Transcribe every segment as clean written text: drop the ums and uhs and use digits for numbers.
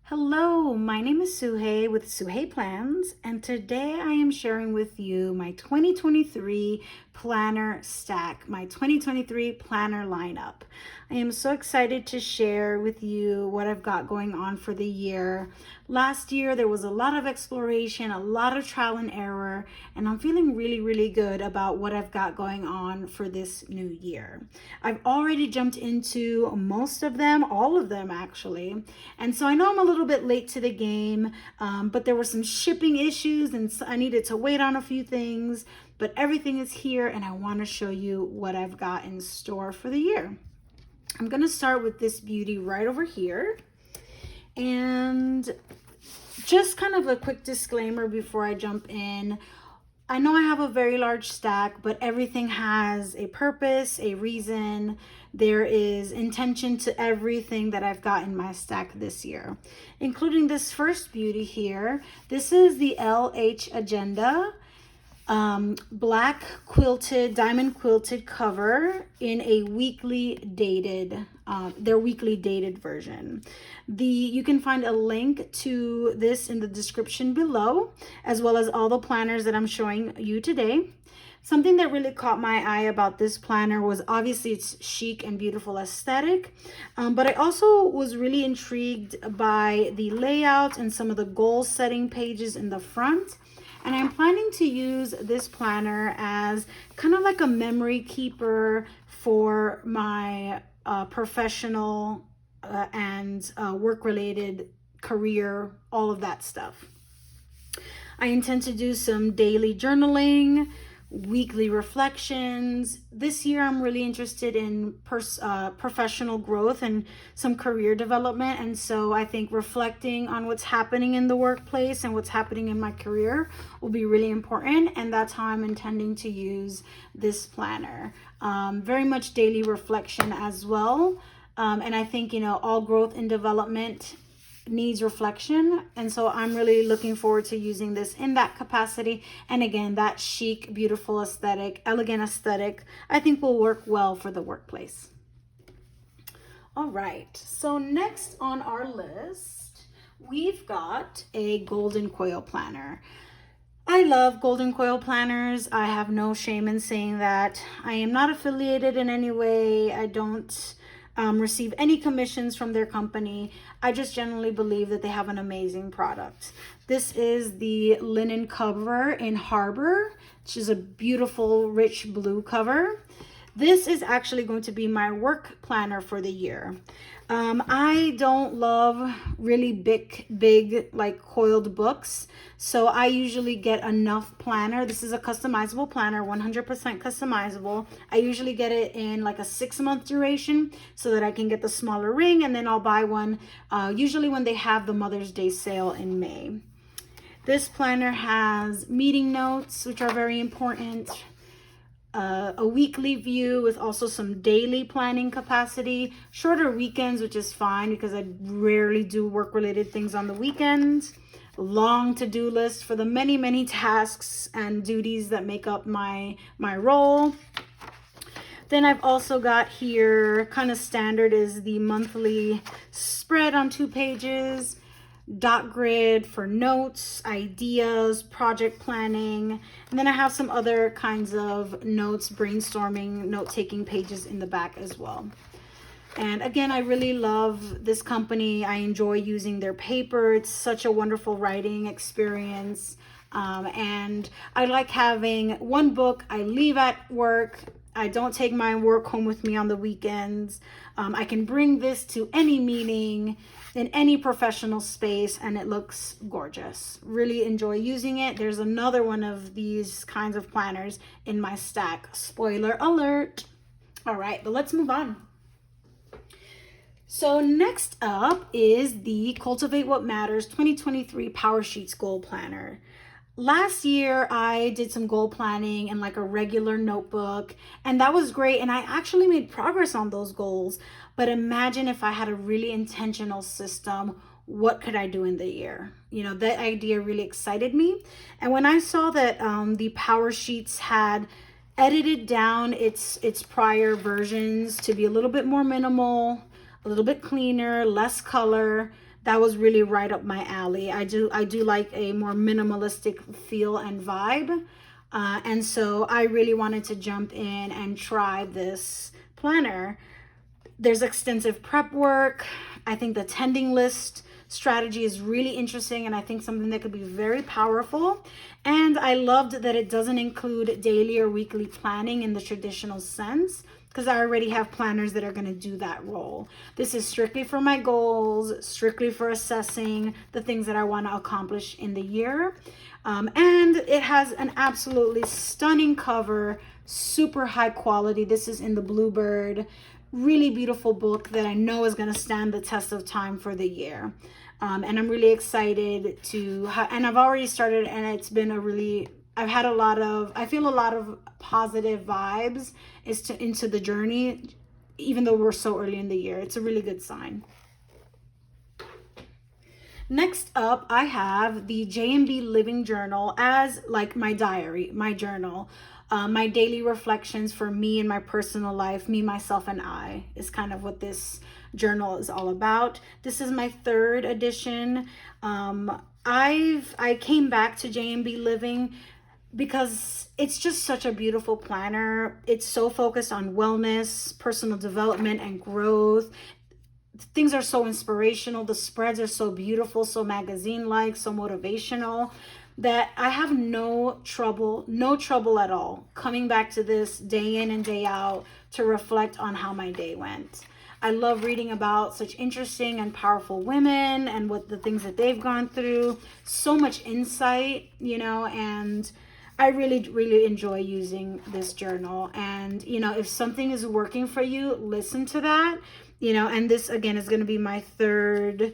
Hello, my name is Suhei with Suhei Plans, and today I am sharing with you my 2023 planner stack, my 2023 planner lineup. I am so excited to share with you what I've got going on for the year. Last year, there was a lot of exploration, a lot of trial and error, and I'm feeling really good about what I've got going on for this new year. I've already jumped into most of them, all of them actually, and so I know I'm a little bit late to the game, but there were some shipping issues and so I needed to wait on a few things, but everything is here and I want to show you what I've got in store for the year. I'm going to start with this beauty right over here. And just kind of a quick disclaimer before I jump in. I know I have a very large stack, but everything has a purpose, a reason. There is intention to everything that I've got in my stack this year, including this first beauty here. This is the LH Agenda black quilted, diamond quilted cover in a weekly dated, their weekly dated version. You can find a link to this in the description below, as well as all the planners that I'm showing you today. Something that really caught my eye about this planner was obviously its chic and beautiful aesthetic, but I also was really intrigued by the layout and some of the goal setting pages in the front. And I'm planning to use this planner as kind of like a memory keeper for my professional and work-related career, all of that stuff. I intend to do some daily journaling, weekly reflections. This year I'm really interested in professional growth and some career development, and so I think reflecting on what's happening in the workplace and what's happening in my career will be really important, and that's how I'm intending to use this planner. Very much daily reflection as well, and I think all growth and development needs reflection, and so I'm really looking forward to using this in that capacity. And again, that chic, beautiful aesthetic, elegant aesthetic, I think will work well for the workplace. All right, so next on our list, we've got a golden coil planner. I love golden coil planners. I have no shame in saying that. I am not affiliated in any way. I don't receive any commissions from their company. I just generally believe that they have an amazing product. This is the linen cover in Harbor, which is a beautiful rich blue cover. This is actually going to be my work planner for the year. I don't love really big like coiled books, so I usually get enough planner. This is a customizable planner, 100% customizable. I usually get it in like a 6-month duration so that I can get the smaller ring, and then I'll buy one usually when they have the Mother's Day sale in May. This planner has meeting notes, which are very important. A weekly view with also some daily planning capacity, shorter weekends, which is fine because I rarely do work-related things on the weekends, long to-do list for the many tasks and duties that make up my role. Then I've also got here, kind of standard, is the monthly spread on 2 pages, dot grid for notes, ideas, project planning, and then I have some other kinds of notes, brainstorming, note-taking pages in the back as well. And again, I really love this company. I enjoy using their paper. It's such a wonderful writing experience. And I like having one book I leave at work. I don't take my work home with me on the weekends. I can bring this to any meeting in any professional space, and it looks gorgeous. Really enjoy using it. There's another one of these kinds of planners in my stack. Spoiler alert. All right, but let's move on. So next up is the Cultivate What Matters 2023 Power Sheets Goal Planner. Last year, I did some goal planning in like a regular notebook, and that was great. And I actually made progress on those goals. But imagine if I had a really intentional system, what could I do in the year? That idea really excited me. And when I saw that the Power Sheets had edited down its prior versions to be a little bit more minimal, a little bit cleaner, less color, that was really right up my alley. I do like a more minimalistic feel and vibe. And so I really wanted to jump in and try this planner. There's extensive prep work. I think the tending list strategy is really interesting, and I think something that could be very powerful. And I loved that it doesn't include daily or weekly planning in the traditional sense, because I already have planners that are going to do that role. This is strictly for my goals, strictly for assessing the things that I want to accomplish in the year. And it has an absolutely stunning cover, super high quality. This is in the Bluebird. Really beautiful book that I know is going to stand the test of time for the year. And I'm really excited to, and I've already started, and it's been I feel a lot of positive vibes into the journey, even though we're so early in the year. It's a really good sign. Next up, I have the J&B Living Journal as like my diary, my journal. My daily reflections for me and my personal life, me, myself, and I is kind of what this journal is all about. This is my 3rd edition. I came back to J&B Living because it's just such a beautiful planner. It's so focused on wellness, personal development, and growth. Things are so inspirational. The spreads are so beautiful, so magazine-like, so motivational, that I have no trouble at all coming back to this day in and day out to reflect on how my day went. I love reading about such interesting and powerful women and what the things that they've gone through. So much insight, and I really, really enjoy using this journal. And, if something is working for you, listen to that, and this again is going to be my third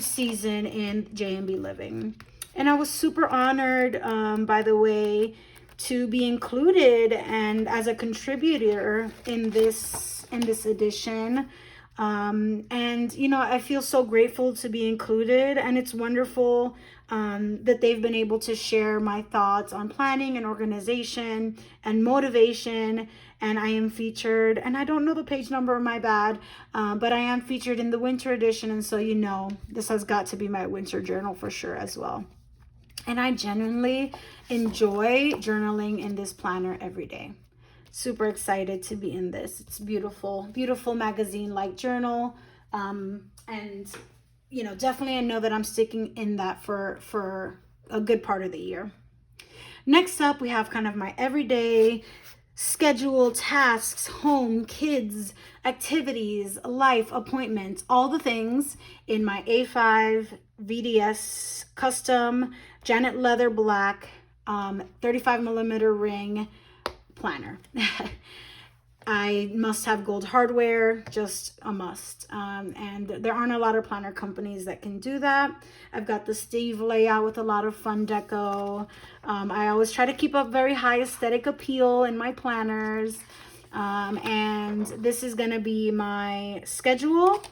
season in J&B Living. And I was super honored, by the way, to be included and as a contributor in this edition. And I feel so grateful to be included, and it's wonderful that they've been able to share my thoughts on planning and organization and motivation. And I am featured, and I don't know the page number, my bad, but I am featured in the winter edition, and so this has got to be my winter journal for sure as well. And I genuinely enjoy journaling in this planner every day. Super excited to be in this. It's beautiful, beautiful magazine-like journal. And definitely I know that I'm sticking in that for a good part of the year. Next up, we have kind of my everyday schedule, tasks, home, kids, activities, life, appointments, all the things in my A5 VDS custom Janet Leather Black 35 millimeter ring planner. I must have gold hardware, just a must. And there aren't a lot of planner companies that can do that. I've got the Steve layout with a lot of fun deco. I always try to keep a very high aesthetic appeal in my planners. And this is gonna be my schedule.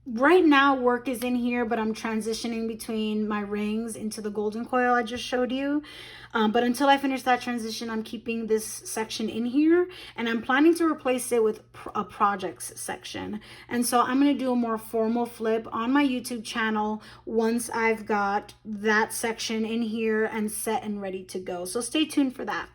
Right now, work is in here, but I'm transitioning between my rings into the golden coil I just showed you. But until I finish that transition, I'm keeping this section in here, and I'm planning to replace it with a projects section. And so I'm going to do a more formal flip on my YouTube channel once I've got that section in here and set and ready to go. So stay tuned for that.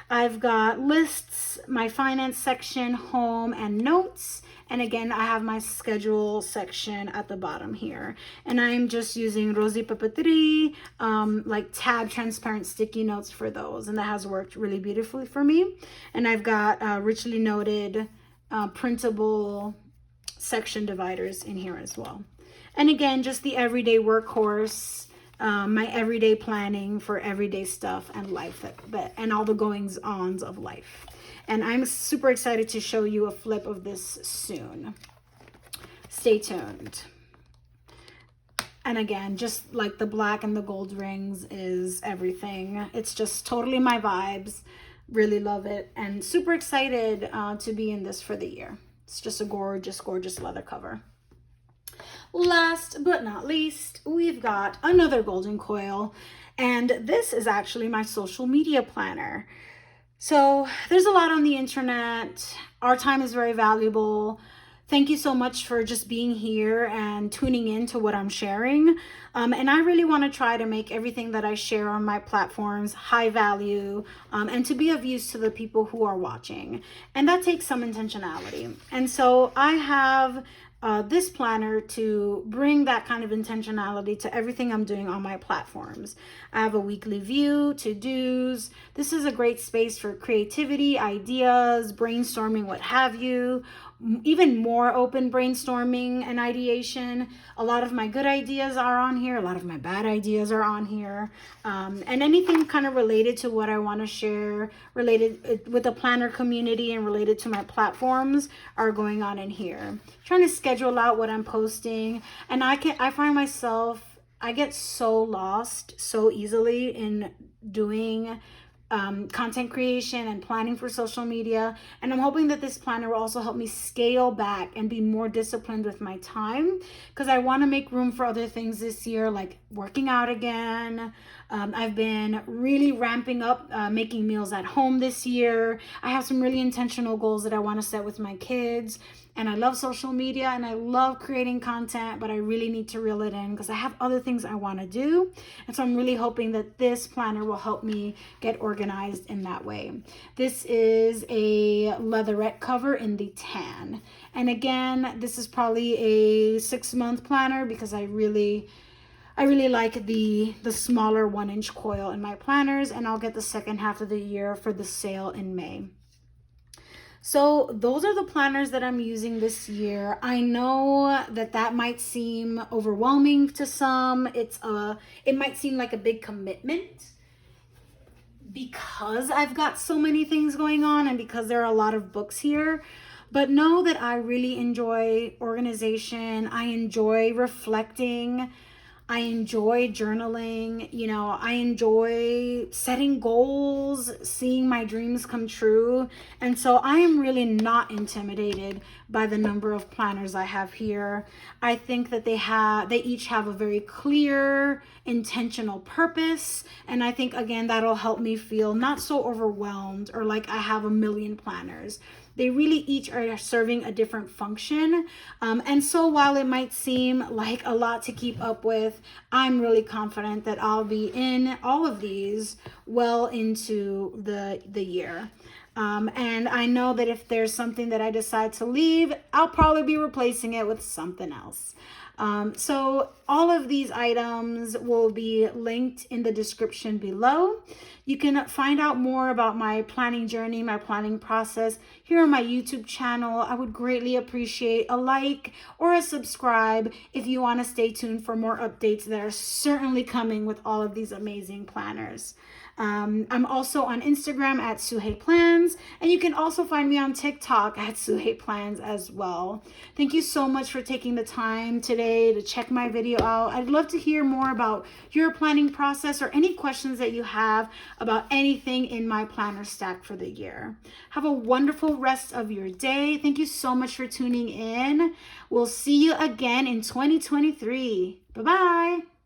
I've got lists, my finance section, home, and notes. And again, I have my schedule section at the bottom here. And I'm just using Rosy Papeterie, like tab transparent sticky notes for those. And that has worked really beautifully for me. And I've got richly noted printable section dividers in here as well. And again, just the everyday workhorse, my everyday planning for everyday stuff and life and all the goings ons of life. And I'm super excited to show you a flip of this soon. Stay tuned. And again, just like the black and the gold rings is everything. It's just totally my vibes. Really love it. And super excited to be in this for the year. It's just a gorgeous, gorgeous leather cover. Last but not least, we've got another golden coil. And this is actually my social media planner. So there's a lot on the internet. Our time is very valuable. Thank you so much for just being here and tuning in to what I'm sharing. And I really want to try to make everything that I share on my platforms high value, and to be of use to the people who are watching. And that takes some intentionality. And so I have this planner to bring that kind of intentionality to everything I'm doing on my platforms. I have a weekly view, to-dos. This is a great space for creativity, ideas, brainstorming, what have you. Even more open brainstorming and ideation. A lot of my good ideas are on here. A lot of my bad ideas are on here. And anything kind of related to what I want to share, related with the planner community and related to my platforms, are going on in here. Trying to schedule out what I'm posting. And I find myself, I get so lost so easily in doing content creation and planning for social media. And I'm hoping that this planner will also help me scale back and be more disciplined with my time, because I want to make room for other things this year, like working out again. I've been really ramping up making meals at home this year. I have some really intentional goals that I want to set with my kids. And I love social media and I love creating content, but I really need to reel it in because I have other things I want to do. And so I'm really hoping that this planner will help me get organized in that way. This is a leatherette cover in the tan. And again, this is probably a 6-month planner because I really like the smaller 1-inch coil in my planners, and I'll get the second half of the year for the sale in May. So those are the planners that I'm using this year. I know that might seem overwhelming to some. It might seem like a big commitment because I've got so many things going on and because there are a lot of books here. But know that I really enjoy organization. I enjoy reflecting. I enjoy journaling. I enjoy setting goals, seeing my dreams come true. And so I am really not intimidated by the number of planners I have here. I think that they each have a very clear, intentional purpose. And I think, again, that'll help me feel not so overwhelmed or like I have a million planners. They really each are serving a different function. And so while it might seem like a lot to keep up with, I'm really confident that I'll be in all of these well into the year. And I know that if there's something that I decide to leave, I'll probably be replacing it with something else. So all of these items will be linked in the description below. You can find out more about my planning journey, my planning process here on my YouTube channel. I would greatly appreciate a like or a subscribe if you want to stay tuned for more updates that are certainly coming with all of these amazing planners. I'm also on Instagram at Suhey Plans, and you can also find me on TikTok at Suhey Plans as well. Thank you so much for taking the time today to check my video out. I'd love to hear more about your planning process or any questions that you have about anything in my planner stack for the year. Have a wonderful rest of your day. Thank you so much for tuning in. We'll see you again in 2023. Bye-bye.